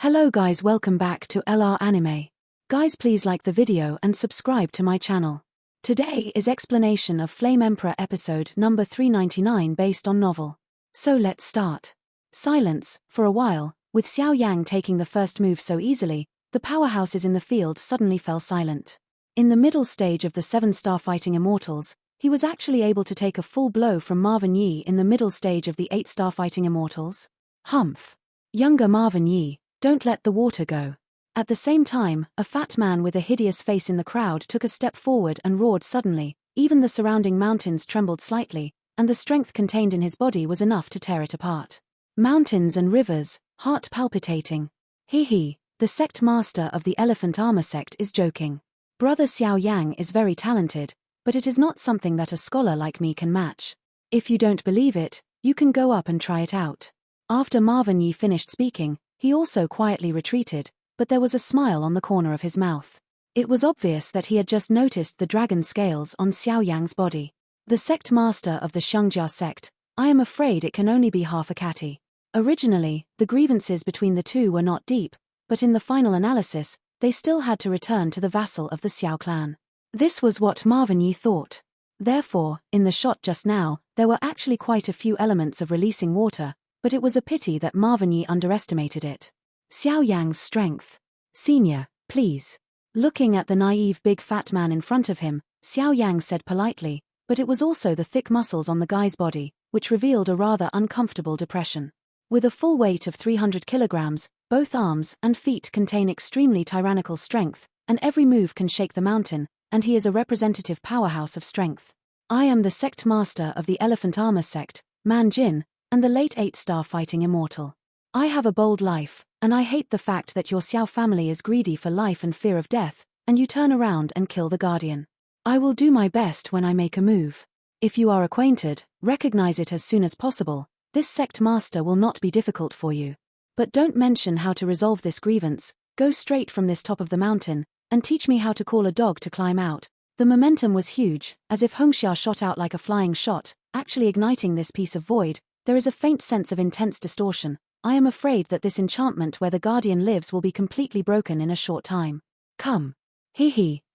Hello guys, welcome back to LR Anime. Guys, please like the video and subscribe to my channel. Today is explanation of Flame Emperor episode number 399 based on novel. So let's start. Silence, for a while, with Xiao Yan taking the first move so easily, the powerhouses in the field suddenly fell silent. In the middle stage of the 7-star fighting immortals, he was actually able to take a full blow from Marvin Yi in the middle stage of the 8-star fighting immortals. Humph. Younger Marvin Yi, don't let the water go. At the same time, a fat man with a hideous face in the crowd took a step forward and roared suddenly. Even the surrounding mountains trembled slightly, and the strength contained in his body was enough to tear it apart. Mountains and rivers, heart palpitating. He, the sect master of the Elephant Armor sect is joking. Brother Xiao Yang is very talented, but it is not something that a scholar like me can match. If you don't believe it, you can go up and try it out. After Marvin Yi finished speaking, he also quietly retreated, but there was a smile on the corner of his mouth. It was obvious that he had just noticed the dragon scales on Xiao Yang's body. The sect master of the Xiangjia sect, I am afraid it can only be half a catty. Originally, the grievances between the two were not deep, but in the final analysis, they still had to return to the vassal of the Xiao clan. This was what Marvin Yi thought. Therefore, in the shot just now, there were actually quite a few elements of releasing water, but it was a pity that Marvin Yi underestimated it. Xiao Yang's strength. Senior, please. Looking at the naive big fat man in front of him, Xiao Yang said politely, but it was also the thick muscles on the guy's body, which revealed a rather uncomfortable depression. With a full weight of 300 kilograms, both arms and feet contain extremely tyrannical strength, and every move can shake the mountain, and he is a representative powerhouse of strength. I am the sect master of the Elephant Armor sect, Man Jin, and the late 8-star fighting immortal. I have a bold life, and I hate the fact that your Xiao family is greedy for life and fear of death, and you turn around and kill the guardian. I will do my best when I make a move. If you are acquainted, recognize it as soon as possible. This sect master will not be difficult for you. But don't mention how to resolve this grievance, go straight from this top of the mountain, and teach me how to call a dog to climb out. The momentum was huge, as if Hongxia shot out like a flying shot, actually igniting this piece of void. There is a faint sense of intense distortion. I am afraid that this enchantment where the guardian lives will be completely broken in a short time. Come.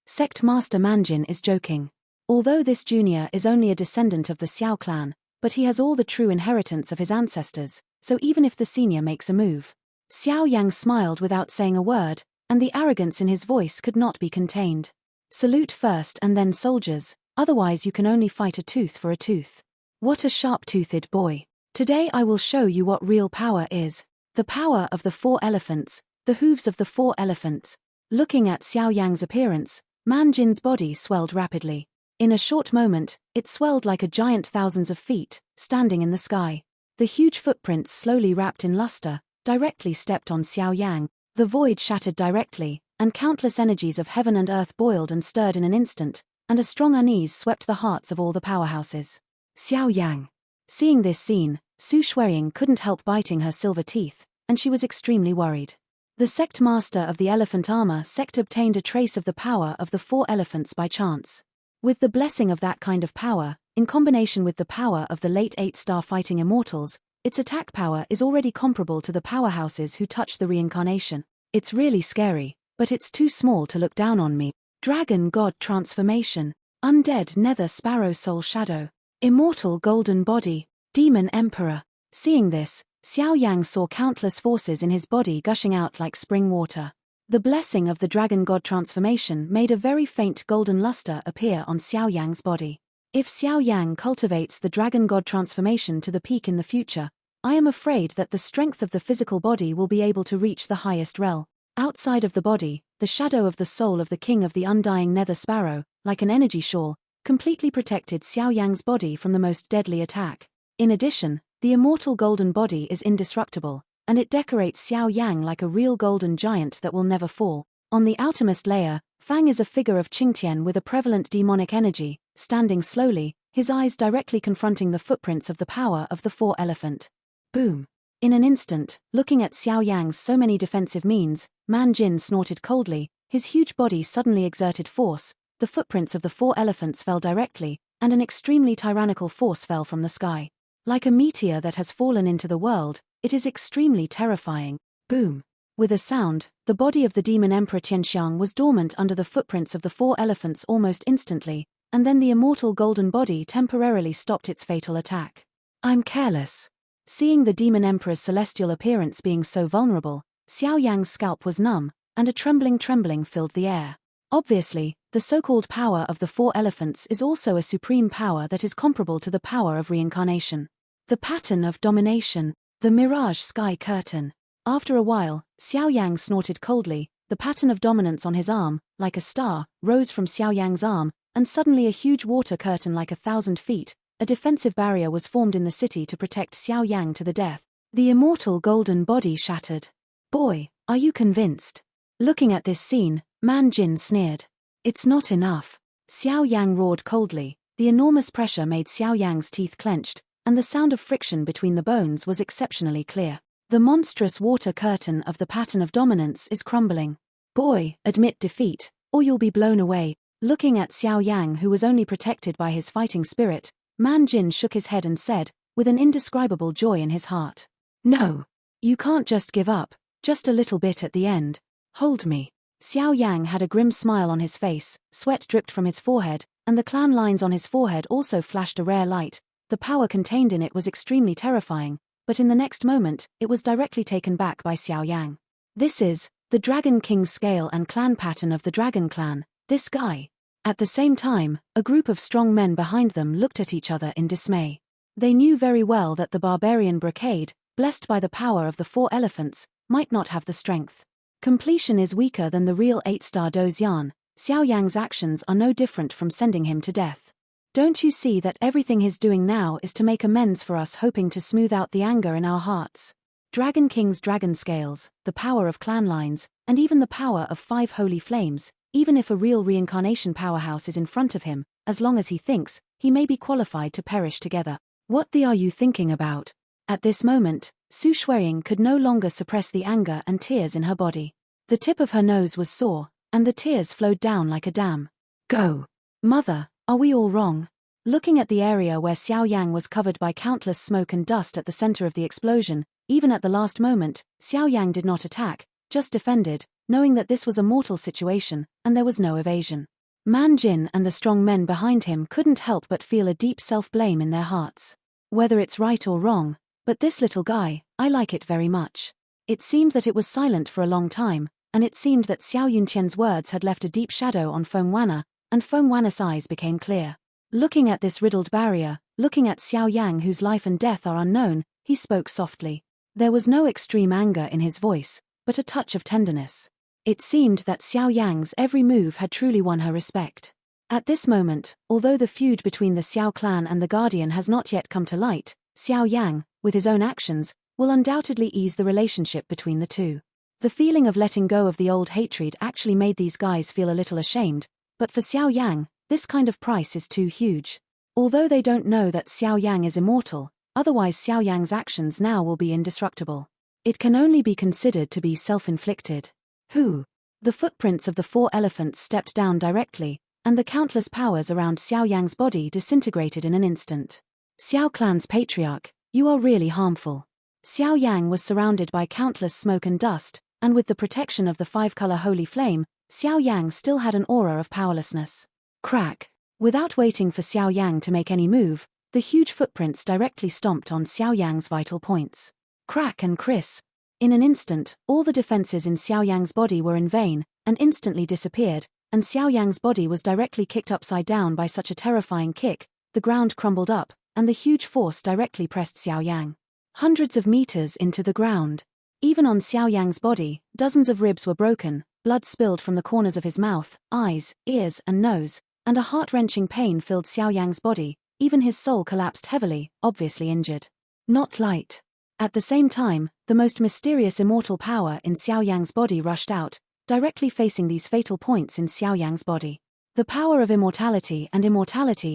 Sect Master Manjin is joking. Although this junior is only a descendant of the Xiao clan, but he has all the true inheritance of his ancestors, so even if the senior makes a move. Xiao Yang smiled without saying a word, and the arrogance in his voice could not be contained. Salute first and then soldiers, otherwise you can only fight a tooth for a tooth. What a sharp-toothed boy. Today I will show you what real power is. The power of the 4 elephants, the hooves of the 4 elephants. Looking at Xiao Yang's appearance, Man Jin's body swelled rapidly. In a short moment, it swelled like a giant thousands of feet, standing in the sky. The huge footprints slowly wrapped in luster, directly stepped on Xiao Yang. The void shattered directly, and countless energies of heaven and earth boiled and stirred in an instant, and a strong unease swept the hearts of all the powerhouses. Xiao Yang. Seeing this scene, Su Shuiying couldn't help biting her silver teeth, and she was extremely worried. The sect master of the Elephant Armor sect obtained a trace of the power of the 4 elephants by chance. With the blessing of that kind of power, in combination with the power of the late 8-star fighting immortals, its attack power is already comparable to the powerhouses who touch the reincarnation. It's really scary, but it's too small to look down on me. Dragon God Transformation, Undead Nether Sparrow Soul Shadow, Immortal Golden Body, Demon Emperor. Seeing this, Xiao Yang saw countless forces in his body gushing out like spring water. The blessing of the Dragon God Transformation made a very faint golden luster appear on Xiao Yang's body. If Xiao Yang cultivates the Dragon God Transformation to the peak in the future, I am afraid that the strength of the physical body will be able to reach the highest realm. Outside of the body, the shadow of the soul of the king of the undying nether sparrow, like an energy shawl, completely protected Xiao Yang's body from the most deadly attack. In addition, the immortal golden body is indestructible, and it decorates Xiao Yang like a real golden giant that will never fall. On the outermost layer, Fang is a figure of Qingtian with a prevalent demonic energy, standing slowly, his eyes directly confronting the footprints of the power of the 4 elephant. Boom. In an instant, looking at Xiao Yang's so many defensive means, Man Jin snorted coldly, his huge body suddenly exerted force, the footprints of the 4 elephants fell directly, and an extremely tyrannical force fell from the sky. Like a meteor that has fallen into the world, it is extremely terrifying. Boom. With a sound, the body of the demon Emperor Xiao was dormant under the footprints of the 4 elephants almost instantly, and then the immortal golden body temporarily stopped its fatal attack. I'm careless. Seeing the demon emperor's celestial appearance being so vulnerable, Xiao Yan's scalp was numb, and a trembling filled the air. Obviously, the so-called power of the 4 elephants is also a supreme power that is comparable to the power of reincarnation. The pattern of domination, the mirage sky curtain. After a while, Xiao Yan snorted coldly. The pattern of dominance on his arm, like a star, rose from Xiao Yan's arm, and suddenly a huge water curtain like 1,000 feet, a defensive barrier was formed in the city to protect Xiao Yan to the death. The immortal golden body shattered. Boy, are you convinced? Looking at this scene, Man Jin sneered. It's not enough. Xiao Yang roared coldly. The enormous pressure made Xiao Yang's teeth clenched, and the sound of friction between the bones was exceptionally clear. The monstrous water curtain of the pattern of dominance is crumbling. Boy, admit defeat, or you'll be blown away. Looking at Xiao Yang, who was only protected by his fighting spirit, Man Jin shook his head and said, with an indescribable joy in his heart. No. You can't just give up, just a little bit at the end. Hold me. Xiao Yang had a grim smile on his face, sweat dripped from his forehead, and the clan lines on his forehead also flashed a rare light. The power contained in it was extremely terrifying, but in the next moment, it was directly taken back by Xiao Yang. This is the Dragon King's scale and clan pattern of the Dragon Clan, this guy. At the same time, a group of strong men behind them looked at each other in dismay. They knew very well that the barbarian brocade, blessed by the power of the 4 elephants, might not have the strength. Completion is weaker than the real 8-star Dozian. Xiao Yang's actions are no different from sending him to death. Don't you see that everything he's doing now is to make amends for us, hoping to smooth out the anger in our hearts? Dragon King's dragon scales, the power of clan lines, and even the power of 5 holy flames, even if a real reincarnation powerhouse is in front of him, as long as he thinks, he may be qualified to perish together. What are you thinking about? At this moment, Su Shuiying could no longer suppress the anger and tears in her body. The tip of her nose was sore, and the tears flowed down like a dam. Go! Mother, are we all wrong? Looking at the area where Xiao Yang was covered by countless smoke and dust at the center of the explosion, even at the last moment, Xiao Yang did not attack, just defended, knowing that this was a mortal situation, and there was no evasion. Man Jin and the strong men behind him couldn't help but feel a deep self-blame in their hearts. Whether it's right or wrong, but this little guy, I like it very much. It seemed that it was silent for a long time, and it seemed that Xiao Yunqian's words had left a deep shadow on Feng Wana, and Feng Wana's eyes became clear. Looking at this riddled barrier, looking at Xiao Yang whose life and death are unknown, he spoke softly. There was no extreme anger in his voice, but a touch of tenderness. It seemed that Xiao Yang's every move had truly won her respect. At this moment, although the feud between the Xiao clan and the Guardian has not yet come to light, Xiao Yang, with his own actions, will undoubtedly ease the relationship between the two. The feeling of letting go of the old hatred actually made these guys feel a little ashamed, but for Xiao Yang, this kind of price is too huge. Although they don't know that Xiao Yang is immortal, otherwise Xiao Yang's actions now will be indestructible. It can only be considered to be self-inflicted. Who? The footprints of the 4 elephants stepped down directly, and the countless powers around Xiao Yang's body disintegrated in an instant. Xiao clan's patriarch, you are really harmful. Xiao Yang was surrounded by countless smoke and dust, and with the protection of the 5-color holy flame, Xiao Yang still had an aura of powerlessness. Crack! Without waiting for Xiao Yang to make any move, the huge footprints directly stomped on Xiao Yang's vital points. Crack and crisp. In an instant, all the defenses in Xiao Yang's body were in vain, and instantly disappeared, and Xiao Yang's body was directly kicked upside down by such a terrifying kick, the ground crumbled up, and the huge force directly pressed Xiao Yang hundreds of meters into the ground. Even on Xiao Yang's body, dozens of ribs were broken, blood spilled from the corners of his mouth, eyes, ears, and nose, and a heart-wrenching pain filled Xiao Yang's body. Even his soul collapsed heavily, obviously injured. Not light. At the same time, the most mysterious immortal power in Xiao Yang's body rushed out, directly facing these fatal points in Xiao Yang's body. The power of immortality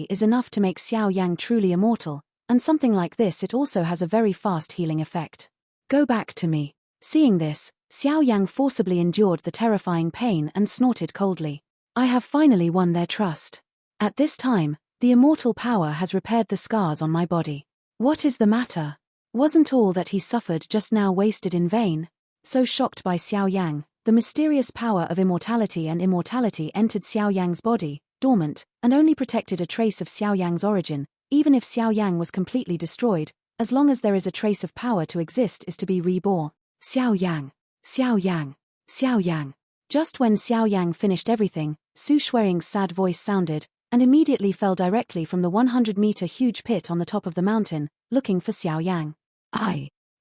is enough to make Xiao Yang truly immortal, and something like this, it also has a very fast healing effect. Go back to me. Seeing this, Xiao Yang forcibly endured the terrifying pain and snorted coldly. I have finally won their trust. At this time, the immortal power has repaired the scars on my body. What is the matter? Wasn't all that he suffered just now wasted in vain? So shocked by Xiao Yang, the mysterious power of immortality and immortality entered Xiao Yang's body, dormant, and only protected a trace of Xiao Yang's origin. Even if Xiao Yang was completely destroyed, as long as there is a trace of power to exist is to be reborn. Xiao Yang, Xiao Yang, Xiao Yang. Just when Xiao Yang finished everything, Su Shuiring's sad voice sounded, and immediately fell directly from the 100-meter huge pit on the top of the mountain, looking for Xiao Yang.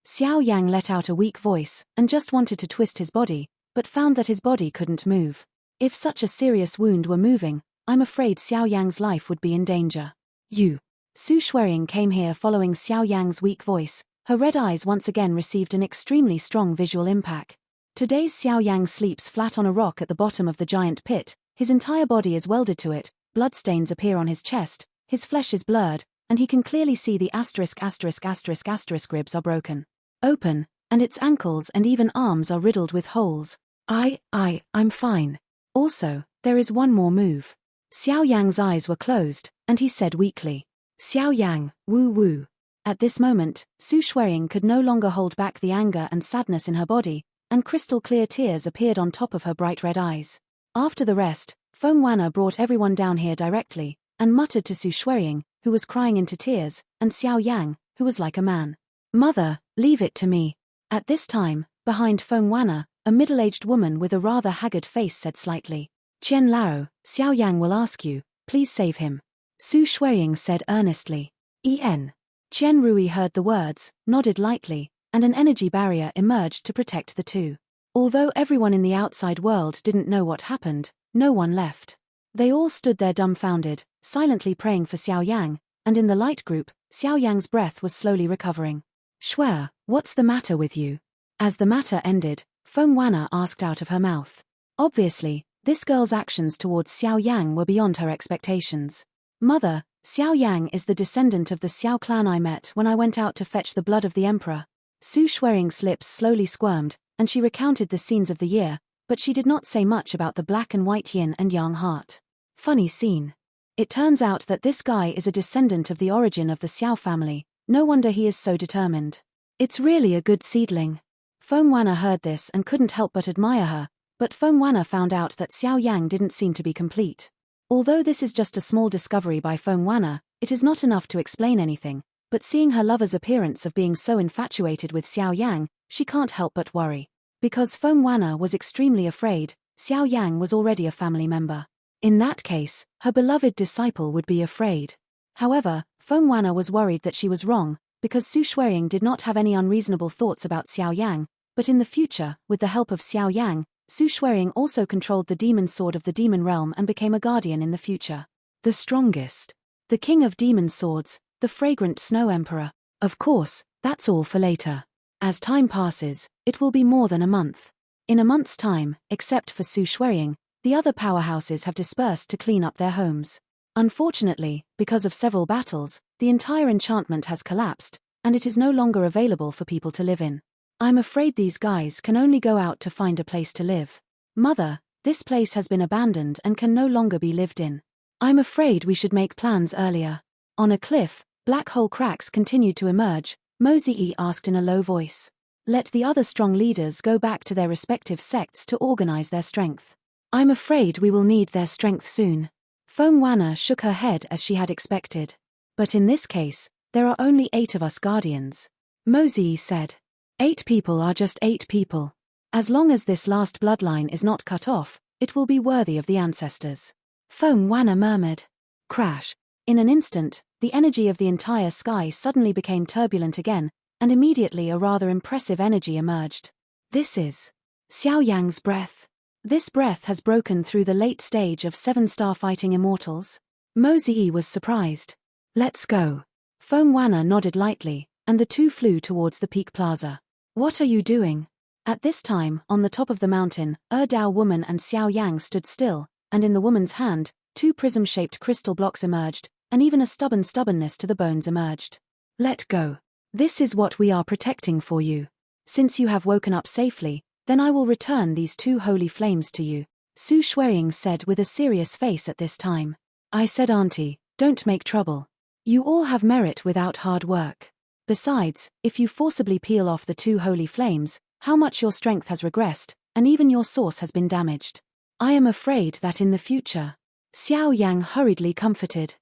Xiao Yang let out a weak voice, and just wanted to twist his body, but found that his body couldn't move. If such a serious wound were moving, I'm afraid Xiao Yang's life would be in danger. Su Shuiring came here following Xiao Yang's weak voice. Her red eyes once again received an extremely strong visual impact. Today's Xiao Yang sleeps flat on a rock at the bottom of the giant pit. His entire body is welded to it, bloodstains appear on his chest, his flesh is blurred, and he can clearly see the ***** ribs are broken open, and its ankles and even arms are riddled with holes. I'm fine. Also, there is one more move. Xiao Yang's eyes were closed, and he said weakly, Xiao Yang, woo. At this moment, Su Shuiring could no longer hold back the anger and sadness in her body, and crystal-clear tears appeared on top of her bright red eyes. After the rest, Feng Wanna brought everyone down here directly, and muttered to Su Shuiring, who was crying into tears, and Xiao Yang, who was like a man. Mother, leave it to me. At this time, behind Feng Wanna, a middle-aged woman with a rather haggard face said slightly, Qian Lao, Xiao Yang will ask you, please save him. Su Shuiring said earnestly. Qian Rui heard the words, nodded lightly, and an energy barrier emerged to protect the two. Although everyone in the outside world didn't know what happened, no one left. They all stood there dumbfounded, silently praying for Xiao Yang, and in the light group, Xiao Yang's breath was slowly recovering. Shuer, what's the matter with you? As the matter ended, Feng Wanna asked out of her mouth. Obviously, this girl's actions towards Xiao Yang were beyond her expectations. Mother, Xiao Yang is the descendant of the Xiao clan I met when I went out to fetch the blood of the emperor. Su Shuiring's lips slowly squirmed, and she recounted the scenes of the year, but she did not say much about the black and white yin and yang heart. Funny scene. It turns out that this guy is a descendant of the origin of the Xiao family. No wonder he is so determined. It's really a good seedling. Feng Wanna heard this and couldn't help but admire her, but Feng Wanna found out that Xiao Yang didn't seem to be complete. Although this is just a small discovery by Feng Wanna, it is not enough to explain anything, but seeing her lover's appearance of being so infatuated with Xiao Yang, she can't help but worry. Because Feng Wanna was extremely afraid, Xiao Yang was already a family member. In that case, her beloved disciple would be afraid. However, Feng Wanna was worried that she was wrong, because Su Shuiring did not have any unreasonable thoughts about Xiao Yang, but in the future, with the help of Xiao Yang, Su Shuiring also controlled the demon sword of the demon realm and became a guardian in the future. The strongest. The king of demon swords, the fragrant snow emperor. Of course, that's all for later. As time passes, it will be more than a month. In a month's time, except for Su Shuiring, the other powerhouses have dispersed to clean up their homes. Unfortunately, because of several battles, the entire enchantment has collapsed, and it is no longer available for people to live in. I'm afraid these guys can only go out to find a place to live. Mother, this place has been abandoned and can no longer be lived in. I'm afraid we should make plans earlier. On a cliff, black hole cracks continued to emerge. Mosey asked in a low voice. Let the other strong leaders go back to their respective sects to organize their strength. I'm afraid we will need their strength soon. Feng Wanna shook her head as she had expected. But in this case, there are only 8 of us guardians. Mosey said. 8 people are just 8 people. As long as this last bloodline is not cut off, it will be worthy of the ancestors. Feng Wanna murmured. Crash. In an instant, the energy of the entire sky suddenly became turbulent again, and immediately a rather impressive energy emerged. This is Xiao Yang's breath. This breath has broken through the late stage of 7-star fighting immortals. Mosey was surprised. Let's go. Feng Wanna nodded lightly, and the two flew towards the peak plaza. What are you doing? At this time, on the top of the mountain, Dao woman and Xiao Yang stood still, and in the woman's hand, 2 prism-shaped crystal blocks emerged, and even a stubbornness to the bones emerged. Let go. This is what we are protecting for you. Since you have woken up safely, then I will return these 2 holy flames to you, Su Shuiring said with a serious face at this time. I said, Auntie, don't make trouble. You all have merit without hard work. Besides, if you forcibly peel off the 2 holy flames, how much your strength has regressed, and even your source has been damaged. I am afraid that in the future. Xiao Yang hurriedly comforted.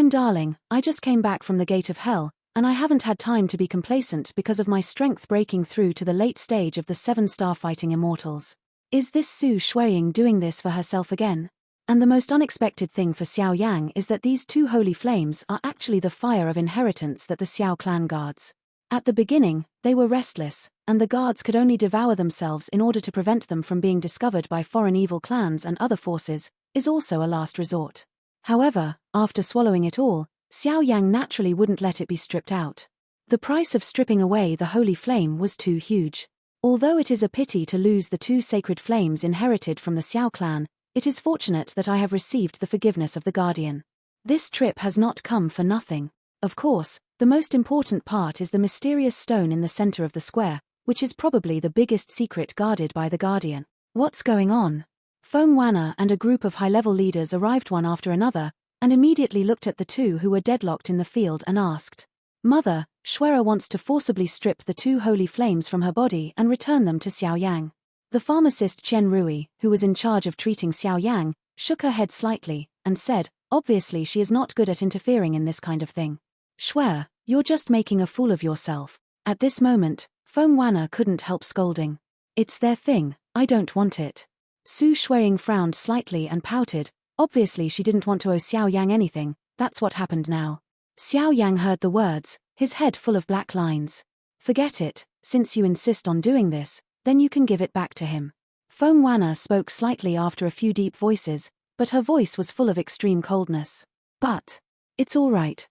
Darling, I just came back from the gate of hell, and I haven't had time to be complacent because of my strength breaking through to the late stage of the 7-star fighting immortals. Is this Su Shuiying doing this for herself again? And the most unexpected thing for Xiao Yang is that these 2 holy flames are actually the fire of inheritance that the Xiao clan guards. At the beginning, they were restless, and the guards could only devour themselves in order to prevent them from being discovered by foreign evil clans and other forces, is also a last resort. However, after swallowing it all, Xiao Yang naturally wouldn't let it be stripped out. The price of stripping away the holy flame was too huge. Although it is a pity to lose the 2 sacred flames inherited from the Xiao clan, it is fortunate that I have received the forgiveness of the Guardian. This trip has not come for nothing. Of course, the most important part is the mysterious stone in the center of the square, which is probably the biggest secret guarded by the Guardian. What's going on? Feng Wanna and a group of high-level leaders arrived one after another, and immediately looked at the 2 who were deadlocked in the field and asked, Mother, Shuira wants to forcibly strip the 2 holy flames from her body and return them to Xiao Yang. The pharmacist Chen Rui, who was in charge of treating Xiao Yang, shook her head slightly, and said, obviously she is not good at interfering in this kind of thing. Shuir, you're just making a fool of yourself. At this moment, Feng Wanna couldn't help scolding. It's their thing, I don't want it. Su Shuiying frowned slightly and pouted. Obviously she didn't want to owe Xiao Yang anything, that's what happened now. Xiao Yang heard the words, his head full of black lines. Forget it, since you insist on doing this, then you can give it back to him. Feng Wanna spoke slightly after a few deep voices, but her voice was full of extreme coldness. But, it's all right.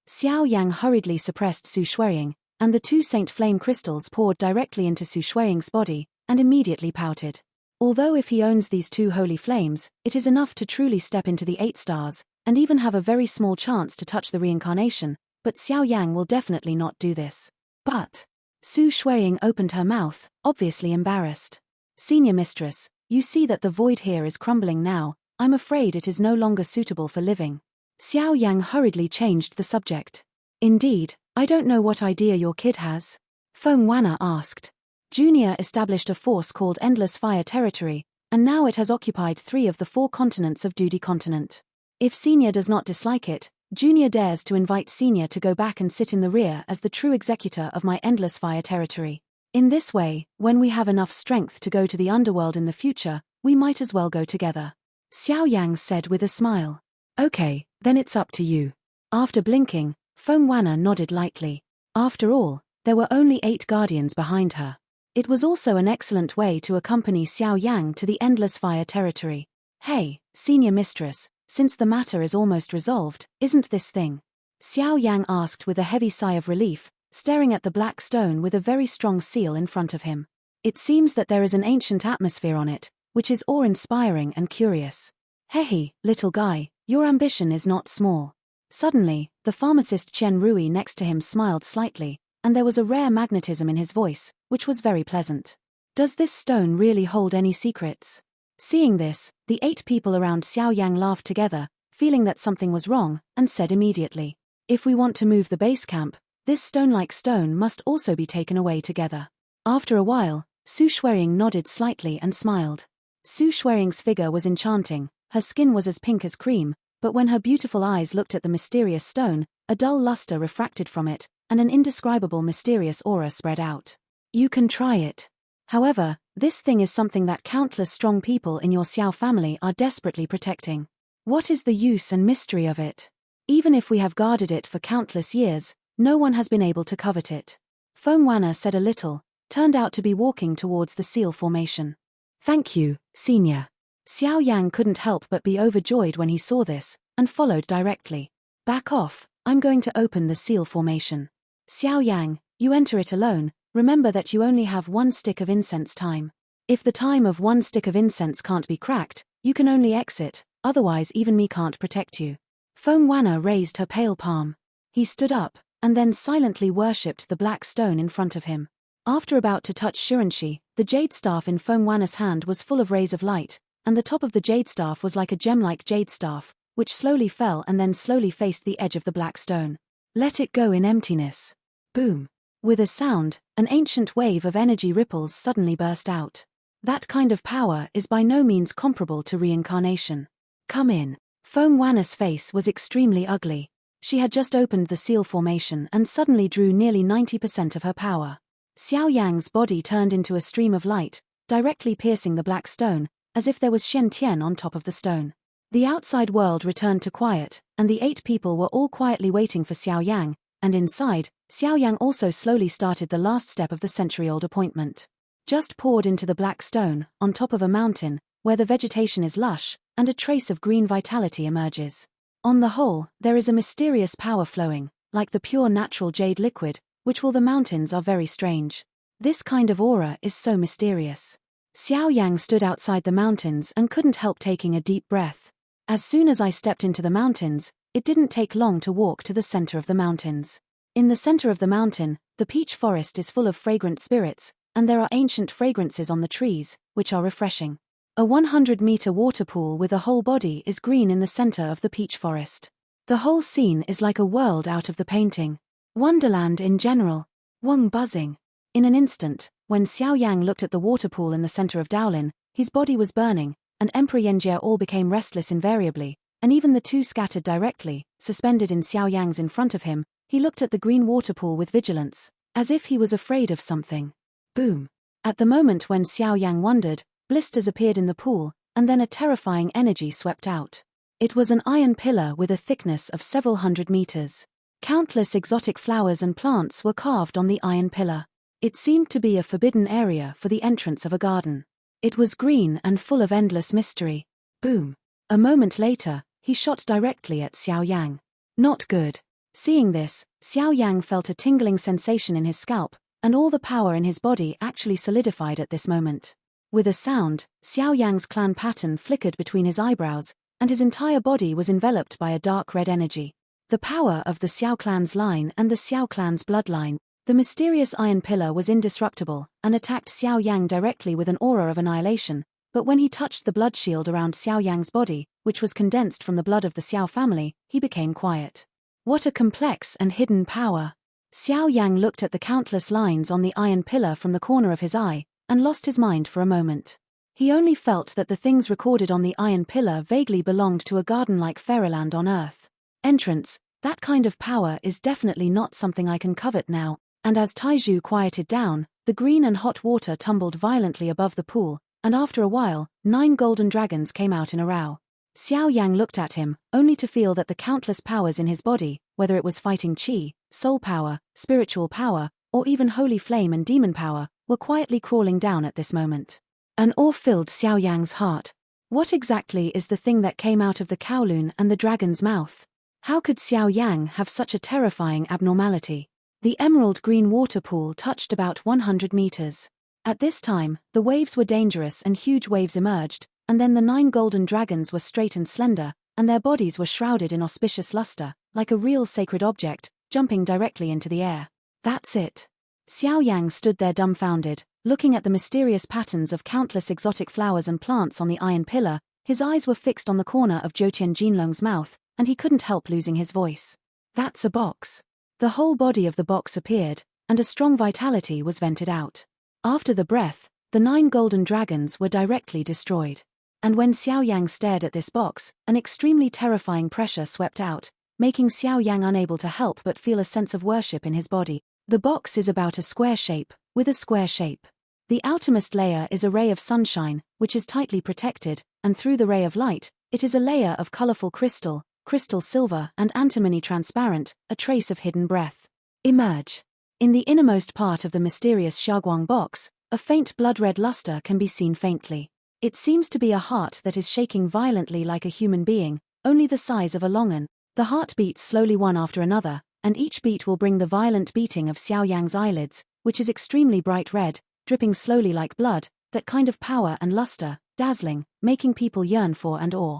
Xiao Yang hurriedly suppressed Su Shuiying, and the 2 Saint Flame crystals poured directly into Su Shuiying's body, and immediately pouted. Although if he owns these 2 holy flames, it is enough to truly step into the 8 stars, and even have a very small chance to touch the reincarnation, but Xiao Yang will definitely not do this. But, Su Shuiying opened her mouth, obviously embarrassed. Senior Mistress, you see that the void here is crumbling now, I'm afraid it is no longer suitable for living. Xiao Yang hurriedly changed the subject. Indeed, I don't know what idea your kid has. Feng Wanna asked. Junior established a force called Endless Fire Territory, and now it has occupied 3 of the 4 continents of Duty Continent. If Senior does not dislike it, Junior dares to invite Senior to go back and sit in the rear as the true executor of my Endless Fire Territory. In this way, when we have enough strength to go to the underworld in the future, we might as well go together. Xiao Yang said with a smile. Okay, then it's up to you. After blinking, Feng Wanna nodded lightly. After all, there were only 8 guardians behind her. It was also an excellent way to accompany Xiao Yang to the Endless Fire Territory. Hey, Senior Mistress, since the matter is almost resolved, isn't this thing? Xiao Yang asked with a heavy sigh of relief, staring at the black stone with a very strong seal in front of him. It seems that there is an ancient atmosphere on it, which is awe-inspiring and curious. Hey, little guy, your ambition is not small. Suddenly, the pharmacist Chen Rui next to him smiled slightly, and there was a rare magnetism in his voice, which was very pleasant. Does this stone really hold any secrets? Seeing this, the 8 people around Xiao Yang laughed together, feeling that something was wrong, and said immediately, if we want to move the base camp, this stone-like stone must also be taken away together. After a while, Su Shuiying nodded slightly and smiled. Su Shuiying's figure was enchanting, her skin was as pink as cream, but when her beautiful eyes looked at the mysterious stone, a dull luster refracted from it, and an indescribable mysterious aura spread out. You can try it. However, this thing is something that countless strong people in your Xiao family are desperately protecting. What is the use and mystery of it? Even if we have guarded it for countless years, no one has been able to covet it. Feng Wanna said a little, turned out to be walking towards the seal formation. Thank you, Senior. Xiao Yang couldn't help but be overjoyed when he saw this, and followed directly. Back off, I'm going to open the seal formation. Xiao Yang, you enter it alone, remember that you only have 1 stick of incense time. If the time of 1 stick of incense can't be cracked, you can only exit, otherwise even me can't protect you. Feng Wanna raised her pale palm. He stood up, and then silently worshipped the black stone in front of him. After about to touch Shurenshi, the jade staff in Feng Wanna's hand was full of rays of light, and the top of the jade staff was like a gem-like jade staff, which slowly fell and then slowly faced the edge of the black stone. Let it go in emptiness. Boom. With a sound, An ancient wave of energy ripples suddenly burst out. That kind of power is by no means comparable to reincarnation. Come in. Feng Wanna's face was extremely ugly. She had just opened the seal formation and suddenly drew nearly 90% of her power. Xiao Yang's body turned into a stream of light, directly piercing the black stone, as if there was Shen Tian on top of the stone. The outside world returned to quiet, and the 8 people were all quietly waiting for Xiao Yang, and inside, Xiao Yang also slowly started the last step of the century-old appointment. Just poured into the black stone, on top of a mountain, where the vegetation is lush, and a trace of green vitality emerges. On the whole, there is a mysterious power flowing, like the pure natural jade liquid, which the mountains are very strange. This kind of aura is so mysterious. Xiao Yang stood outside the mountains and couldn't help taking a deep breath. As soon as I stepped into the mountains, it didn't take long to walk to the center of the mountains. In the center of the mountain, the peach forest is full of fragrant spirits, and there are ancient fragrances on the trees, which are refreshing. A 100-meter water pool with a whole body is green in the center of the peach forest. The whole scene is like a world out of the painting. Wonderland in general. Wang buzzing. In an instant, when Xiao Yang looked at the water pool in the center of Daolin, his body was burning, and Emperor Yanjie all became restless invariably, and even the 2 scattered directly, suspended in Xiao Yang's in front of him. He looked at the green water pool with vigilance, as if he was afraid of something. Boom. At the moment when Xiao Yang wondered, blisters appeared in the pool, and then a terrifying energy swept out. It was an iron pillar with a thickness of several hundred meters. Countless exotic flowers and plants were carved on the iron pillar. It seemed to be a forbidden area for the entrance of a garden. It was green and full of endless mystery. Boom. A moment later, he shot directly at Xiao Yang. Not good. Seeing this, Xiao Yang felt a tingling sensation in his scalp, and all the power in his body actually solidified at this moment. With a sound, Xiao Yang's clan pattern flickered between his eyebrows, and his entire body was enveloped by a dark red energy. The power of the Xiao clan's line and the Xiao clan's bloodline. The mysterious iron pillar was indestructible, and attacked Xiao Yang directly with an aura of annihilation, but when he touched the blood shield around Xiao Yang's body, which was condensed from the blood of the Xiao family, he became quiet. What a complex and hidden power! Xiao Yang looked at the countless lines on the iron pillar from the corner of his eye, and lost his mind for a moment. He only felt that the things recorded on the iron pillar vaguely belonged to a garden-like fairyland on Earth. Entrance, that kind of power is definitely not something I can covet now. And as Taizhu quieted down, the green and hot water tumbled violently above the pool, and after a while, 9 golden dragons came out in a row. Xiao Yang looked at him, only to feel that the countless powers in his body, whether it was fighting qi, soul power, spiritual power, or even holy flame and demon power, were quietly crawling down at this moment. An awe filled Xiao Yang's heart. What exactly is the thing that came out of the Kowloon and the dragon's mouth? How could Xiao Yang have such a terrifying abnormality? The emerald green water pool touched about 100 meters. At this time, the waves were dangerous and huge waves emerged, and then the 9 golden dragons were straight and slender, and their bodies were shrouded in auspicious luster, like a real sacred object, jumping directly into the air. That's it. Xiao Yang stood there dumbfounded, looking at the mysterious patterns of countless exotic flowers and plants on the iron pillar. His eyes were fixed on the corner of Zhoutian Jinlong's mouth, and he couldn't help losing his voice. That's a box. The whole body of the box appeared, and a strong vitality was vented out. After the breath, the 9 golden dragons were directly destroyed. And when Xiao Yang stared at this box, an extremely terrifying pressure swept out, making Xiao Yang unable to help but feel a sense of worship in his body. The box is about a square shape, with a square shape. The outermost layer is a ray of sunshine, which is tightly protected, and through the ray of light, it is a layer of colorful crystal silver and antimony transparent, a trace of hidden breath. Emerge. In the innermost part of the mysterious Xiaoguang box, a faint blood-red luster can be seen faintly. It seems to be a heart that is shaking violently like a human being, only the size of a longan. The heart beats slowly one after another, and each beat will bring the violent beating of Xiao Yang's eyelids, which is extremely bright red, dripping slowly like blood, that kind of power and luster, dazzling, making people yearn for and awe.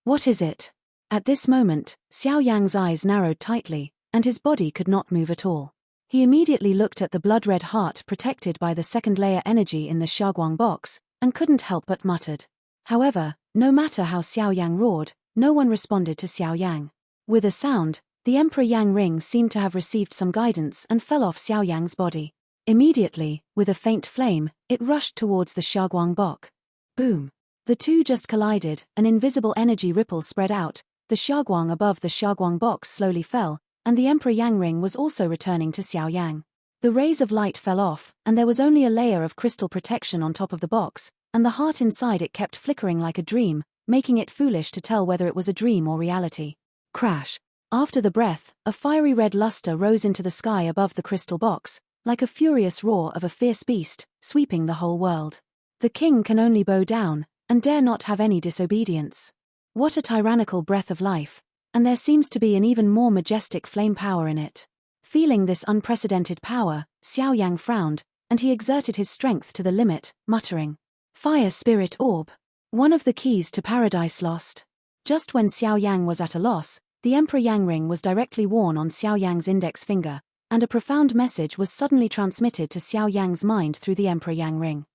What is it? At this moment, Xiao Yang's eyes narrowed tightly, and his body could not move at all. He immediately looked at the blood-red heart protected by the second-layer energy in the Xiaoguang box, and couldn't help but muttered. However, no matter how Xiao Yang roared, no one responded to Xiao Yang. With a sound, the Emperor Yang ring seemed to have received some guidance and fell off Xiao Yang's body. Immediately, with a faint flame, it rushed towards the Xiaoguang box. Boom! The two just collided, an invisible energy ripple spread out, the Xiaoguang above the Xiaoguang box slowly fell, and the Emperor Yang ring was also returning to Xiao Yang. The rays of light fell off, and there was only a layer of crystal protection on top of the box, and the heart inside it kept flickering like a dream, making it foolish to tell whether it was a dream or reality. Crash! After the breath, a fiery red luster rose into the sky above the crystal box, like a furious roar of a fierce beast, sweeping the whole world. The king can only bow down, and dare not have any disobedience. What a tyrannical breath of life, and there seems to be an even more majestic flame power in it. Feeling this unprecedented power, Xiao Yang frowned, and he exerted his strength to the limit, muttering, "Fire Spirit Orb. One of the keys to Paradise Lost." Just when Xiao Yang was at a loss, the Emperor Yang ring was directly worn on Xiao Yang's index finger, and a profound message was suddenly transmitted to Xiao Yang's mind through the Emperor Yang ring.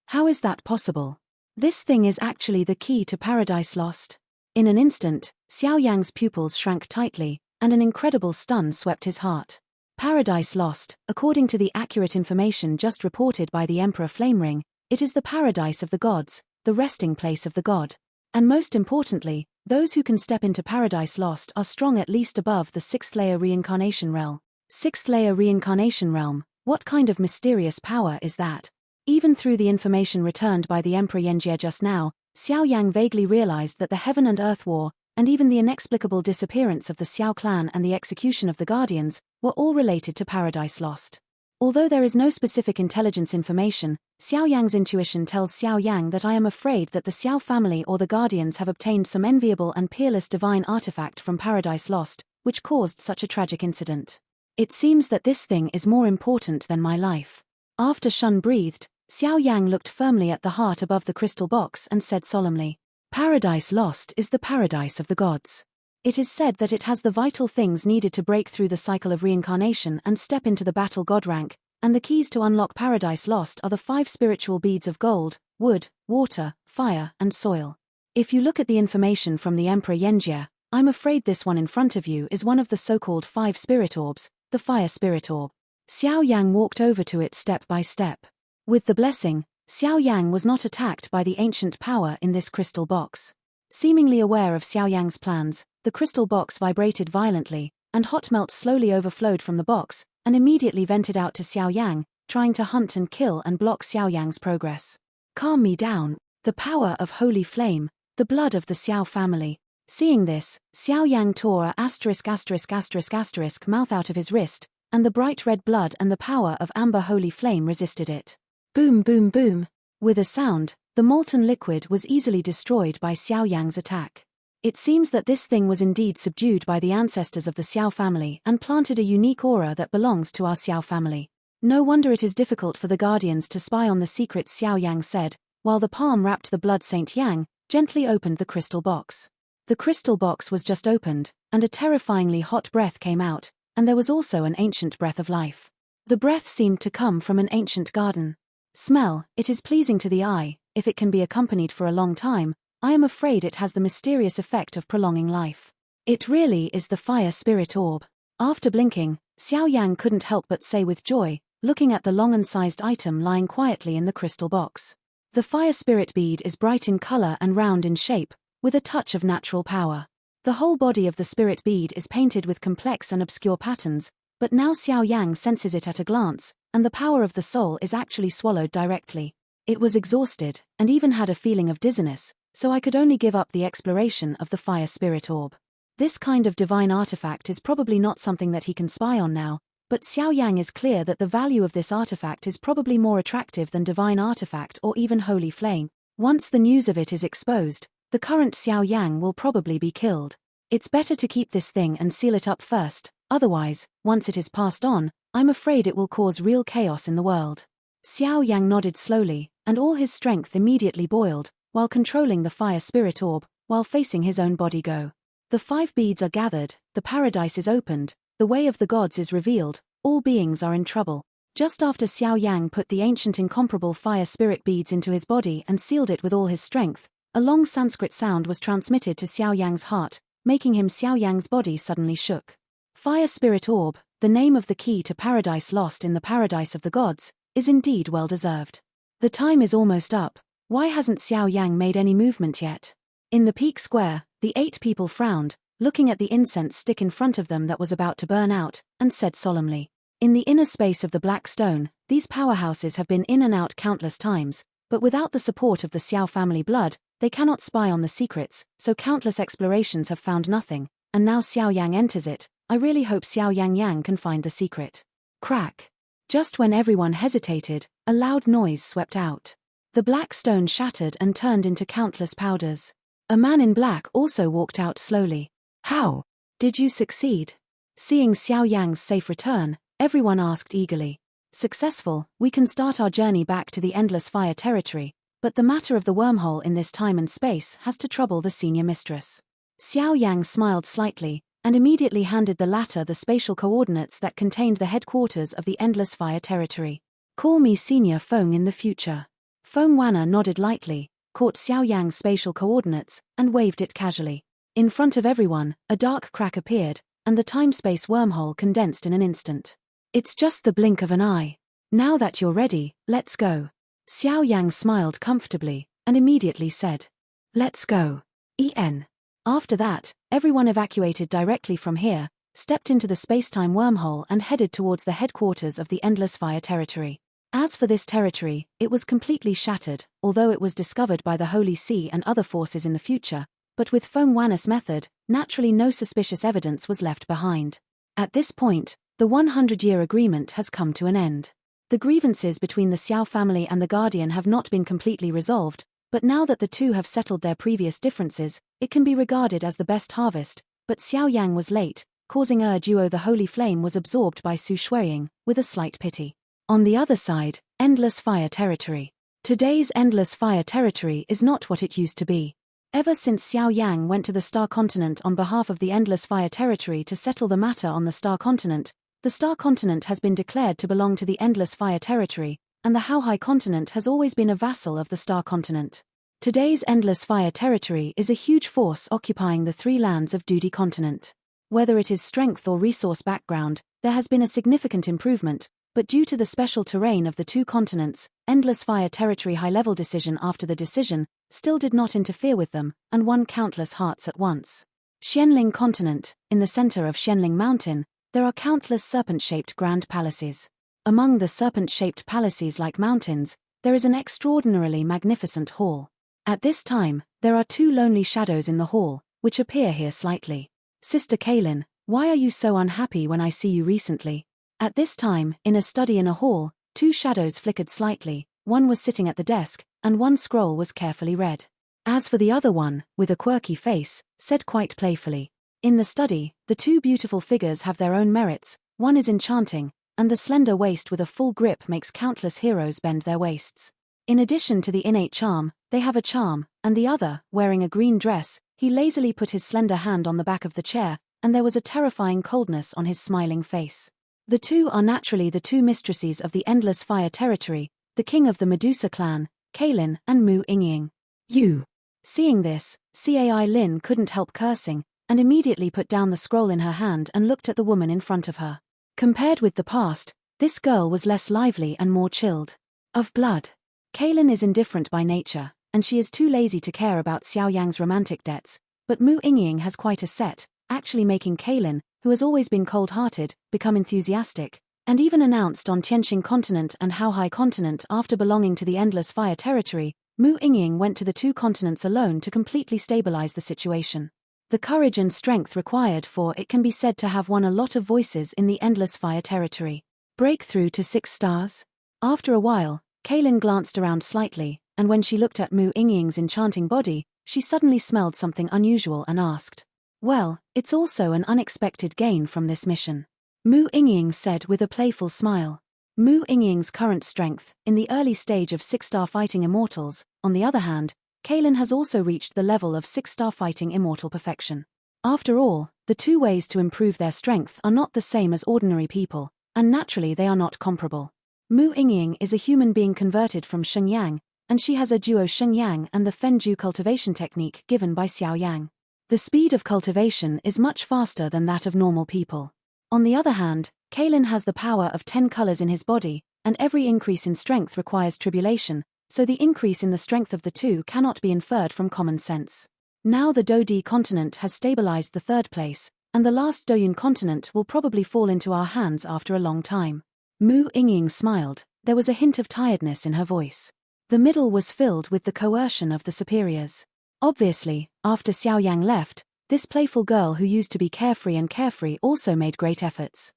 How is that possible? This thing is actually the key to Paradise Lost. In an instant, Xiao Yang's pupils shrank tightly, and an incredible stun swept his heart. Paradise Lost, according to the accurate information just reported by the Emperor Flame Ring, it is the paradise of the gods, the resting place of the god. And most importantly, those who can step into Paradise Lost are strong at least above the 6th layer reincarnation realm. 6th layer reincarnation realm, what kind of mysterious power is that? Even through the information returned by the Emperor Yenjie just now, Xiao Yang vaguely realized that the Heaven and Earth War, and even the inexplicable disappearance of the Xiao clan and the execution of the Guardians, were all related to Paradise Lost. Although there is no specific intelligence information, Xiao Yang's intuition tells Xiao Yang that I am afraid that the Xiao family or the Guardians have obtained some enviable and peerless divine artifact from Paradise Lost, which caused such a tragic incident. It seems that this thing is more important than my life. After Shun breathed, Xiao Yang looked firmly at the heart above the crystal box and said solemnly, "Paradise Lost is the paradise of the gods. It is said that it has the vital things needed to break through the cycle of reincarnation and step into the battle god rank, and the keys to unlock Paradise Lost are the 5 spiritual beads of gold, wood, water, fire, and soil. If you look at the information from the Emperor Yenjie, I'm afraid this one in front of you is one of the so-called 5 spirit orbs, the Fire Spirit Orb." Xiao Yang walked over to it step by step. With the blessing, Xiao Yang was not attacked by the ancient power in this crystal box. Seemingly aware of Xiao Yang's plans, the crystal box vibrated violently, and hot melt slowly overflowed from the box, and immediately vented out to Xiao Yang, trying to hunt and kill and block Xiao Yang's progress. "Calm me down. The power of holy flame, the blood of the Xiao family." Seeing this, Xiao Yang tore a ****** mouth out of his wrist, and the bright red blood and the power of amber holy flame resisted it. Boom boom boom. With a sound, the molten liquid was easily destroyed by Xiao Yang's attack. It seems that this thing was indeed subdued by the ancestors of the Xiao family and planted a unique aura that belongs to our Xiao family. No wonder it is difficult for the Guardians to spy on the secrets, Xiao Yang said, while the palm wrapped the blood Saint Yang, gently opened the crystal box. The crystal box was just opened, and a terrifyingly hot breath came out, and there was also an ancient breath of life. The breath seemed to come from an ancient garden. Smell, it is pleasing to the eye. If it can be accompanied for a long time, I am afraid it has the mysterious effect of prolonging life. It really is the Fire Spirit Orb. After blinking, Xiao Yang couldn't help but say with joy, looking at the long and sized item lying quietly in the crystal box. The Fire Spirit bead is bright in color and round in shape, with a touch of natural power. The whole body of the spirit bead is painted with complex and obscure patterns, but now Xiao Yang senses it at a glance, and the power of the soul is actually swallowed directly. It was exhausted, and even had a feeling of dizziness, so I could only give up the exploration of the Fire Spirit Orb. This kind of divine artifact is probably not something that he can spy on now, but Xiao Yang is clear that the value of this artifact is probably more attractive than divine artifact or even holy flame. Once the news of it is exposed, the current Xiao Yang will probably be killed. It's better to keep this thing and seal it up first, otherwise, once it is passed on, I'm afraid it will cause real chaos in the world. Xiao Yang nodded slowly, and all his strength immediately boiled, while controlling the Fire Spirit Orb, while facing his own body go. The 5 beads are gathered, the paradise is opened, the way of the gods is revealed, all beings are in trouble. Just after Xiao Yang put the ancient incomparable Fire Spirit beads into his body and sealed it with all his strength, a long Sanskrit sound was transmitted to Xiao Yang's heart, making him Xiao Yang's body suddenly shook. Fire Spirit Orb, the name of the key to paradise lost in the paradise of the gods, is indeed well deserved. The time is almost up. Why hasn't Xiao Yang made any movement yet? In the peak square, the 8 people frowned, looking at the incense stick in front of them that was about to burn out, and said solemnly, "In the inner space of the Black Stone, these powerhouses have been in and out countless times, but without the support of the Xiao family blood, they cannot spy on the secrets, so countless explorations have found nothing, and now Xiao Yang enters it. I really hope Xiao Yang can find the secret." Crack. Just when everyone hesitated, a loud noise swept out. The black stone shattered and turned into countless powders. A man in black also walked out slowly. "How did you succeed?" Seeing Xiao Yang's safe return, everyone asked eagerly. "Successful, we can start our journey back to the Endless Fire territory, but the matter of the wormhole in this time and space has to trouble the senior mistress." Xiao Yang smiled slightly, and immediately handed the latter the spatial coordinates that contained the headquarters of the Endless Fire territory. "Call me Senior Feng in the future." Feng Wanna nodded lightly, caught Xiao Yang's spatial coordinates, and waved it casually. In front of everyone, a dark crack appeared, and the time-space wormhole condensed in an instant. "It's just the blink of an eye. Now that you're ready, let's go." Xiao Yang smiled comfortably, and immediately said, "Let's go. En." After that, everyone evacuated directly from here, stepped into the space-time wormhole and headed towards the headquarters of the Endless Fire territory. As for this territory, it was completely shattered, although it was discovered by the Holy See and other forces in the future, but with Feng Wanna's method, naturally no suspicious evidence was left behind. At this point, the 100-year agreement has come to an end. The grievances between the Xiao family and the Guardian have not been completely resolved, but now that the two have settled their previous differences, it can be regarded as the best harvest. But Xiao Yang was late, causing Duo the Holy Flame was absorbed by Su Shuiying, with a slight pity. On the other side, Endless Fire territory. Today's Endless Fire territory is not what it used to be. Ever since Xiao Yang went to the Star Continent on behalf of the Endless Fire territory to settle the matter on the Star Continent has been declared to belong to the Endless Fire territory, and the Haohai continent has always been a vassal of the Star Continent. Today's Endless Fire territory is a huge force occupying the 3 lands of Dudi continent. Whether it is strength or resource background, there has been a significant improvement, but due to the special terrain of the 2 continents, Endless Fire territory high-level decision after the decision still did not interfere with them, and won countless hearts at once. Xianling continent, in the center of Xianling Mountain, there are countless serpent-shaped grand palaces. Among the serpent-shaped palaces like mountains, there is an extraordinarily magnificent hall. At this time, there are 2 lonely shadows in the hall, which appear here slightly. "Sister Kaylin, why are you so unhappy when I see you recently?" At this time, in a study in a hall, 2 shadows flickered slightly, one was sitting at the desk, and one scroll was carefully read. As for the other one, with a quirky face, said quite playfully, "In the study, the 2 beautiful figures have their own merits, one is enchanting, and the slender waist with a full grip makes countless heroes bend their waists. In addition to the innate charm, they have a charm, and the other, wearing a green dress, he lazily put his slender hand on the back of the chair, and there was a terrifying coldness on his smiling face. The 2 are naturally the 2 mistresses of the Endless Fire territory, the king of the Medusa clan, Kaylin, and Mu Ingying. You." Seeing this, Cai Lin couldn't help cursing, and immediately put down the scroll in her hand and looked at the woman in front of her. Compared with the past, this girl was less lively and more chilled. Of blood. Kaylin is indifferent by nature, and she is too lazy to care about Xiao Yang's romantic debts, but Mu Ingying has quite a set, actually making Kaylin, who has always been cold-hearted, become enthusiastic, and even announced on Tianxing continent and Haohai continent after belonging to the Endless Fire territory, Mu Ingying went to the 2 continents alone to completely stabilize the situation. The courage and strength required for it can be said to have won a lot of voices in the Endless Fire territory. Breakthrough to 6 stars? After a while, Kaylin glanced around slightly, and when she looked at Mu Ingying's enchanting body, she suddenly smelled something unusual and asked, "Well, it's also an unexpected gain from this mission." Mu Ingying said with a playful smile. Mu Ingying's current strength, in the early stage of 6-star fighting immortals, on the other hand, Kaylin has also reached the level of 6-star fighting immortal perfection. After all, the 2 ways to improve their strength are not the same as ordinary people, and naturally they are not comparable. Mu Ingying is a human being converted from Shenyang, and she has a duo Shenyang and the Fenju cultivation technique given by Xiao Yang. The speed of cultivation is much faster than that of normal people. On the other hand, Kaelin has the power of 10 colors in his body, and every increase in strength requires tribulation, so the increase in the strength of the two cannot be inferred from common sense. Now the Dodi continent has stabilized the third place, and the last Doyun continent will probably fall into our hands after a long time. Mu Yingying smiled. There was a hint of tiredness in her voice. The middle was filled with the coercion of the superiors. Obviously, after Xiao Yang left, this playful girl who used to be carefree also made great efforts.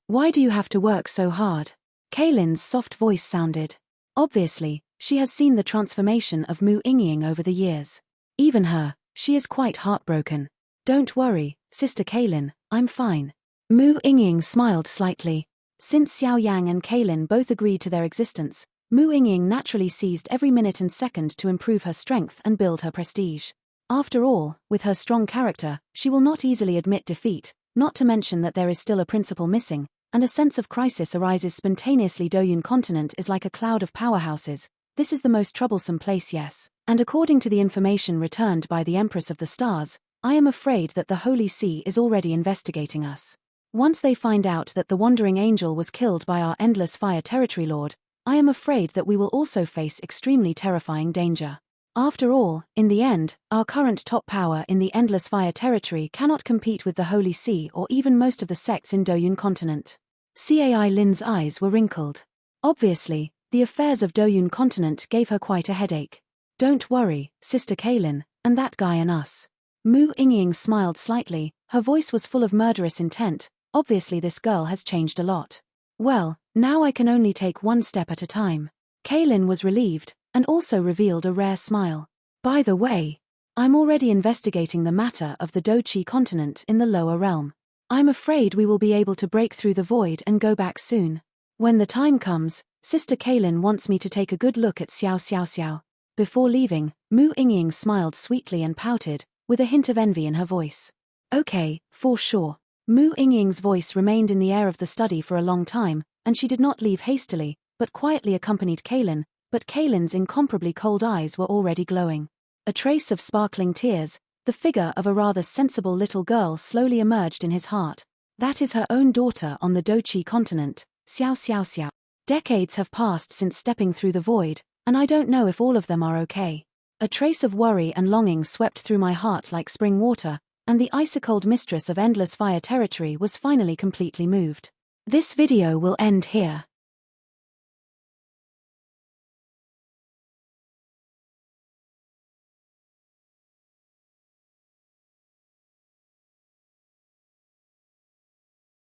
Why do you have to work so hard? Kaylin's soft voice sounded. Obviously, she has seen the transformation of Mu Yingying over the years. Even her, she is quite heartbroken. Don't worry, Sister Kaelin, I'm fine. Mu Yingying smiled slightly. Since Xiao Yang and Kaelin both agreed to their existence, Mu Yingying naturally seized every minute and second to improve her strength and build her prestige. After all, with her strong character, she will not easily admit defeat, not to mention that there is still a principal missing, and a sense of crisis arises spontaneously. Doyun continent is like a cloud of powerhouses. This is the most troublesome place, yes. And according to the information returned by the Empress of the Stars, I am afraid that the Holy See is already investigating us. Once they find out that the Wandering Angel was killed by our Endless Fire Territory Lord, I am afraid that we will also face extremely terrifying danger. After all, in the end, our current top power in the Endless Fire Territory cannot compete with the Holy See or even most of the sects in Doyun continent. Cai Lin's eyes were wrinkled. Obviously, the affairs of Doyun continent gave her quite a headache. Don't worry, Sister Kaelin, and that guy and us. Mu Yingying smiled slightly. Her voice was full of murderous intent. Obviously this girl has changed a lot. Well, now I can only take one step at a time. Kaelin was relieved, and also revealed a rare smile. By the way, I'm already investigating the matter of the Dochi continent in the lower realm. I'm afraid we will be able to break through the void and go back soon. When the time comes, Sister Kaelin wants me to take a good look at Xiao. Before leaving, Mu Yingying smiled sweetly and pouted, with a hint of envy in her voice. Okay, for sure. Mu Yingying's voice remained in the air of the study for a long time, and she did not leave hastily, but quietly accompanied Kaelin, but Kaelin's incomparably cold eyes were already glowing. A trace of sparkling tears, the figure of a rather sensible little girl slowly emerged in his heart. That is her own daughter on the Dochi continent, Xiao. Decades have passed since stepping through the void, and I don't know if all of them are okay. A trace of worry and longing swept through my heart like spring water, and the ice-cold mistress of Endless Fire Territory was finally completely moved. This video will end here.